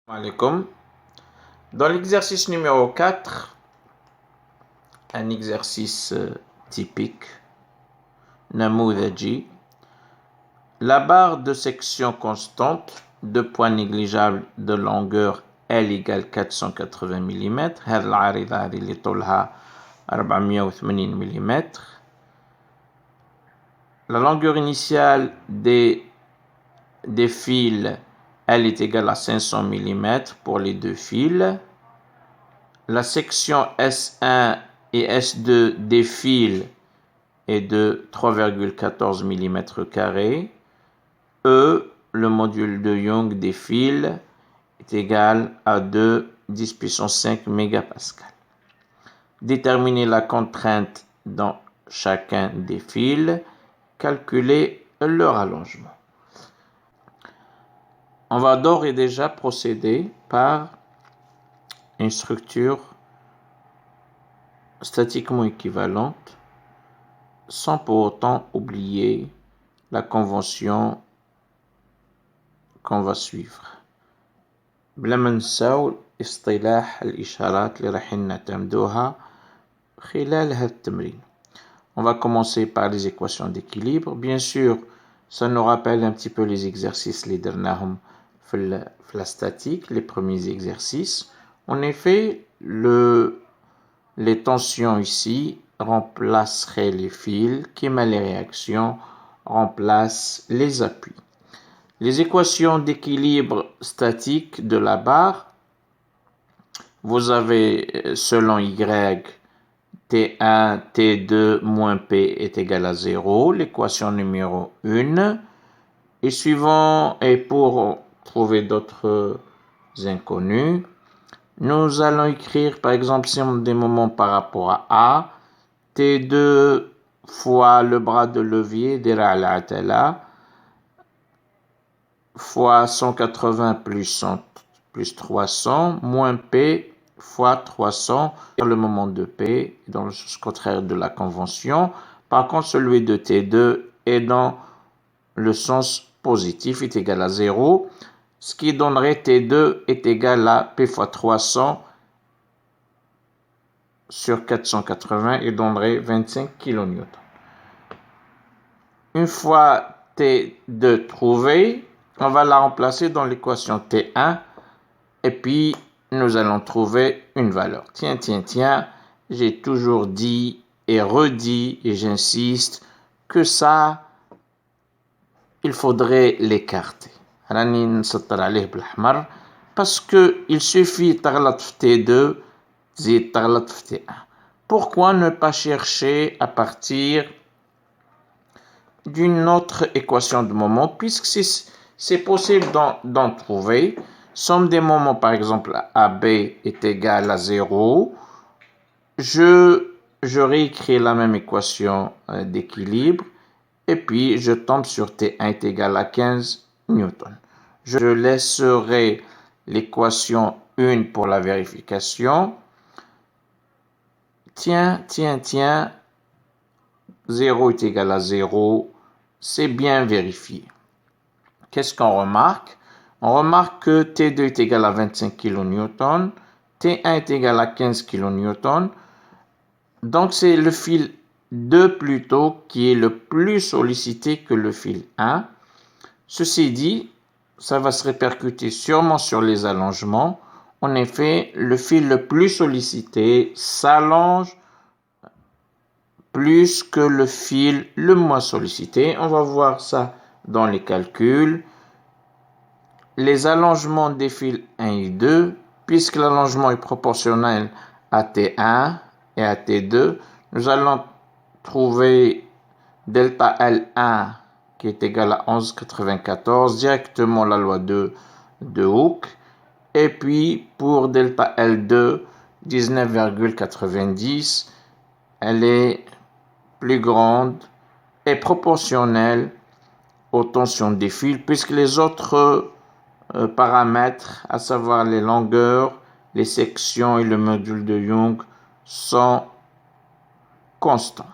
Alaikum. Dans l'exercice numéro 4, un exercice typique, Namoudhaji, la barre de section constante, de poids négligeable de longueur L égale 480 mm, هذه العارضة هذه اللي طولها 480 mm. La longueur initiale des fils, elle est égale à 500 mm pour les deux fils. La section S1 et S2 des fils est de 3,14 mm². E, le module de Young des fils, est égal à 2 10 puissance 5 mégapascal. Déterminer la contrainte dans chacun des fils. Calculer leur allongement. On va d'ores et déjà procéder par une structure statiquement équivalente sans pour autant oublier la convention qu'on va suivre. بلا ما نساو اصطلاح الإشارات اللي رايحين نعتمدوها خلال هذا التمرين. On va commencer par les équations d'équilibre. Bien sûr, ça nous rappelle un petit peu les exercices les درناهم في la statique, les premiers exercices. En effet, les tensions ici remplaceraient les fils, qui met les réactions remplacent les appuis. Les équations d'équilibre statique de la barre, vous avez selon Y, T1, T2 moins P est égal à 0, l'équation numéro 1. Et pour trouver d'autres inconnus, nous allons écrire par exemple si on a des moments par rapport à A, T2 fois le bras de levier, dira al-atala, fois 180 plus 300, moins P fois 300, le moment de P est dans le sens contraire de la convention. Par contre, celui de T2 est dans le sens positif, est égal à 0, ce qui donnerait T2 est égal à P fois 300 sur 480 et donnerait 25 kN. Une fois T2 trouvé, on va la remplacer dans l'équation T1 et puis nous allons trouver une valeur. Tiens, j'ai toujours dit et redit et j'insiste que ça, il faudrait l'écarter. Parce qu'il suffit de T2, T1. Pourquoi ne pas chercher à partir d'une autre équation de moment, puisque c'est possible d'en trouver. Somme des moments, par exemple, AB est égal à 0. Je réécris la même équation d'équilibre et puis je tombe sur T1 est égal à 15 newtons. Je laisserai l'équation 1 pour la vérification. Tiens, 0 est égal à 0, c'est bien vérifié. Qu'est-ce qu'on remarque? On remarque que T2 est égal à 25 kN, T1 est égal à 15 kN, donc c'est le fil 2 plutôt qui est le plus sollicité que le fil 1. Ceci dit, ça va se répercuter sûrement sur les allongements. En effet, le fil le plus sollicité s'allonge plus que le fil le moins sollicité. On va voir ça dans les calculs. Les allongements des fils 1 et 2, puisque l'allongement est proportionnel à T1 et à T2, nous allons trouver delta L1 qui est égal à 11,94, directement la loi de Hooke. Et puis pour delta L2, 19,90, elle est plus grande et proportionnelle aux tensions des fils, puisque les autres paramètres, à savoir les longueurs, les sections et le module de Young, sont constants.